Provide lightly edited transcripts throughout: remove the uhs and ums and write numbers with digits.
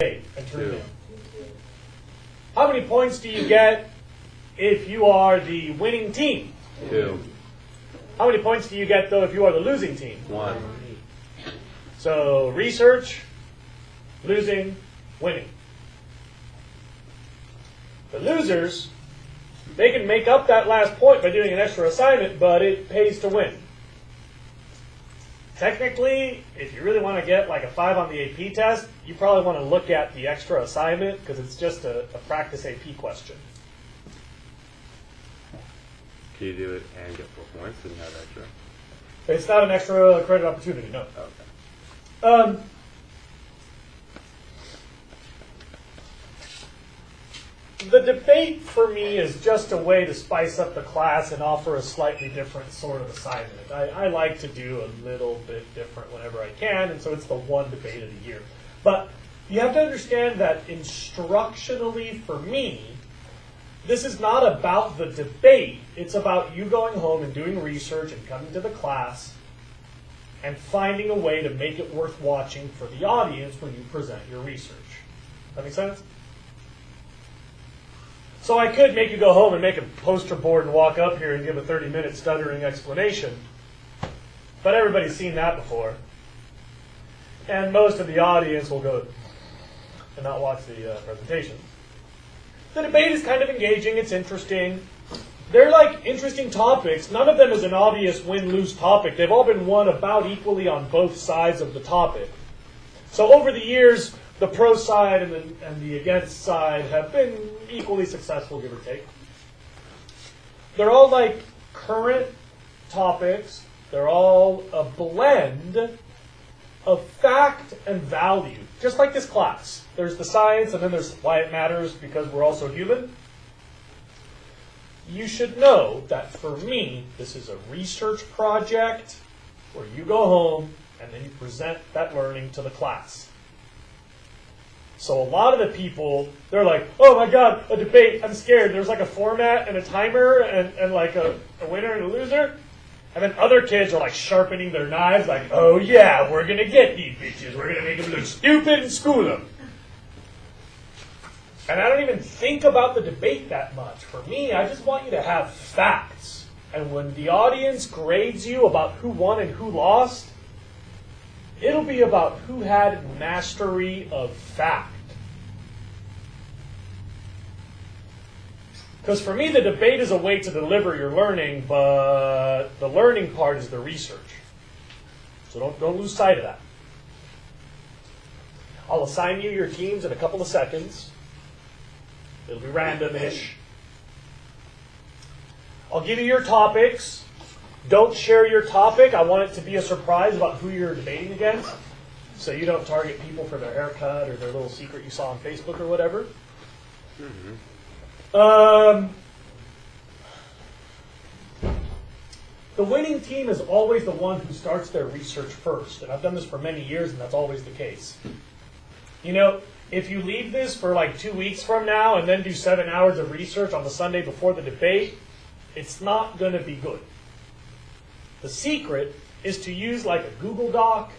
and turn it in. How many points do you get if you are the winning team? 2. How many points do you get, though, if you are the losing team? 1. So, research, losing, winning. The losers, they can make up that last point by doing an extra assignment, but it pays to win. Technically, if you really want to get like a 5 on the AP test, you probably want to look at the extra assignment because it's just a practice AP question. Can you do it and get 4 points and have extra? It's not an extra credit opportunity, no. Okay. The debate for me is just a way to spice up the class and offer a slightly different sort of assignment. I like to do a little bit different whenever I can, and so it's the one debate of the year. But you have to understand that instructionally for me, this is not about the debate. It's about you going home and doing research and coming to the class and finding a way to make it worth watching for the audience when you present your research. That make sense? So I could make you go home and make a poster board and walk up here and give a 30-minute stuttering explanation. But everybody's seen that before. And most of the audience will go and not watch the presentation. The debate is kind of engaging. It's interesting. They're like interesting topics. None of them is an obvious win-lose topic. They've all been won about equally on both sides of the topic. So over the years, the pro side and the against side have been equally successful, give or take. They're all like current topics. They're all a blend of fact and value, just like this class. There's the science, and then there's why it matters because we're also human. You should know that for me, this is a research project where you go home and then you present that learning to the class. So a lot of the people, they're like, oh my God, a debate, I'm scared. There's like a format and a timer and like a winner and a loser. And then other kids are like sharpening their knives like, oh yeah, we're going to get these bitches. We're going to make them look stupid and school them. And I don't even think about the debate that much. For me, I just want you to have facts. And when the audience grades you about who won and who lost, it'll be about who had mastery of fact. Because for me, the debate is a way to deliver your learning, but the learning part is the research. So don't lose sight of that. I'll assign you your teams in a couple of seconds. It'll be random-ish. I'll give you your topics. Don't share your topic. I want it to be a surprise about who you're debating against. So you don't target people for their haircut or their little secret you saw on Facebook or whatever. Mm-hmm. The winning team is always the one who starts their research first. And I've done this for many years, and that's always the case. You know, if you leave this for like 2 weeks from now and then do 7 hours of research on the Sunday before the debate, it's not going to be good. The secret is to use like a Google Doc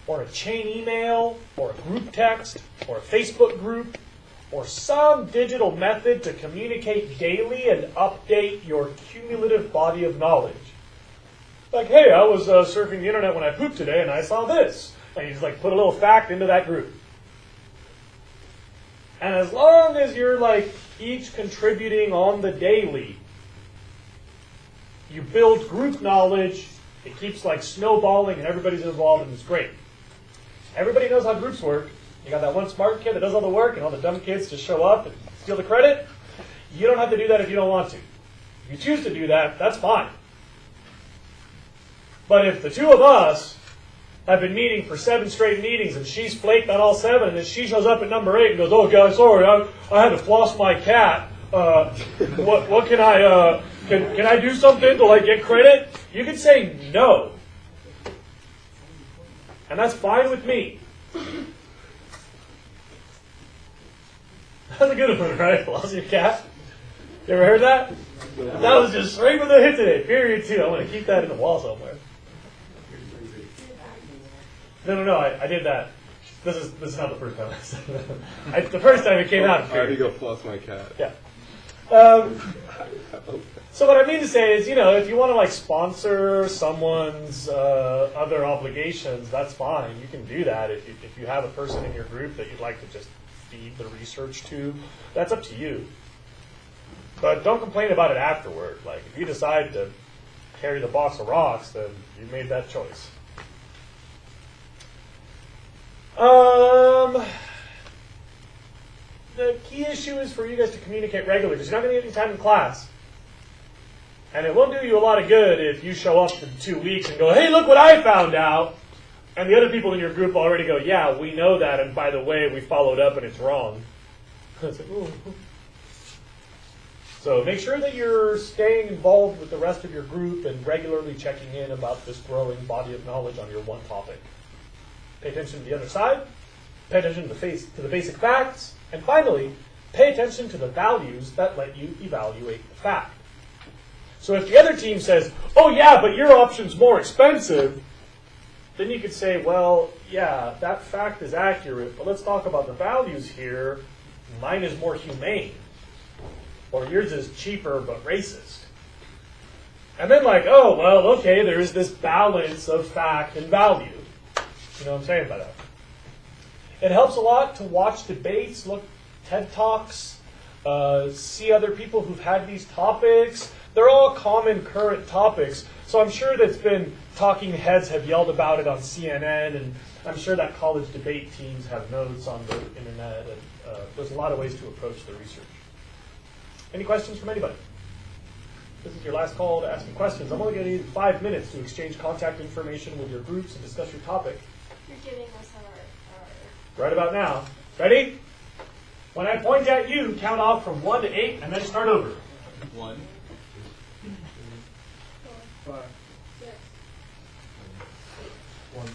or a chain email or a group text or a Facebook group or some digital method to communicate daily and update your cumulative body of knowledge. Like, hey, I was surfing the internet when I pooped today and I saw this. And you just like put a little fact into that group. And as long as you're like each contributing on the daily, you build group knowledge, it keeps like snowballing and everybody's involved and it's great. Everybody knows how groups work. You got that one smart kid that does all the work and all the dumb kids just show up and steal the credit. You don't have to do that if you don't want to. If you choose to do that, that's fine. But if the two of us have been meeting for 7 straight meetings and she's flaked on all 7 and then she shows up at number 8 and goes, oh guys, sorry, I had to floss my cat. What can I, can I do something to like get credit? You can say no. And that's fine with me. That's a good one, right? Floss your cat. You ever heard that? That was just straight from the hip today. Period 2. I'm going to keep that in the wall somewhere. No, I did that This is not the first time I said that. The first time it came out. I had to go floss my cat. Yeah. So what I mean to say is, if you want to like sponsor someone's other obligations, that's fine. You can do that. If you have a person in your group that you'd like to just feed the research to, that's up to you. But don't complain about it afterward. Like if you decide to carry the box of rocks, then you made that choice. The key issue is for you guys to communicate regularly, because you're not going to get any time in class. And it won't do you a lot of good if you show up in 2 weeks and go, hey, look what I found out. And the other people in your group already go, yeah, we know that, and by the way, we followed up and it's wrong. It's like, ooh. So make sure that you're staying involved with the rest of your group and regularly checking in about this growing body of knowledge on your one topic. Pay attention to the other side. Pay attention to the basic facts. And finally, pay attention to the values that let you evaluate the fact. So if the other team says, oh yeah, but your option's more expensive, then you could say, well, yeah, that fact is accurate, but let's talk about the values here. Mine is more humane. Or yours is cheaper but racist. And then like, oh, well, okay, there is this balance of fact and value. You know what I'm saying by that? It helps a lot to watch debates, look TED Talks, see other people who've had these topics. They're all common current topics. So I'm sure that's been talking heads have yelled about it on CNN, and I'm sure that college debate teams have notes on the internet. And there's a lot of ways to approach the research. Any questions from anybody? This is your last call to ask me questions. I'm only going to need 5 minutes to exchange contact information with your groups and discuss your topic. You're giving us our Right about now. Ready? When I point at you, count off from 1 to 8 and then start over. 1, 2, 3, 4, 5, 6. 1.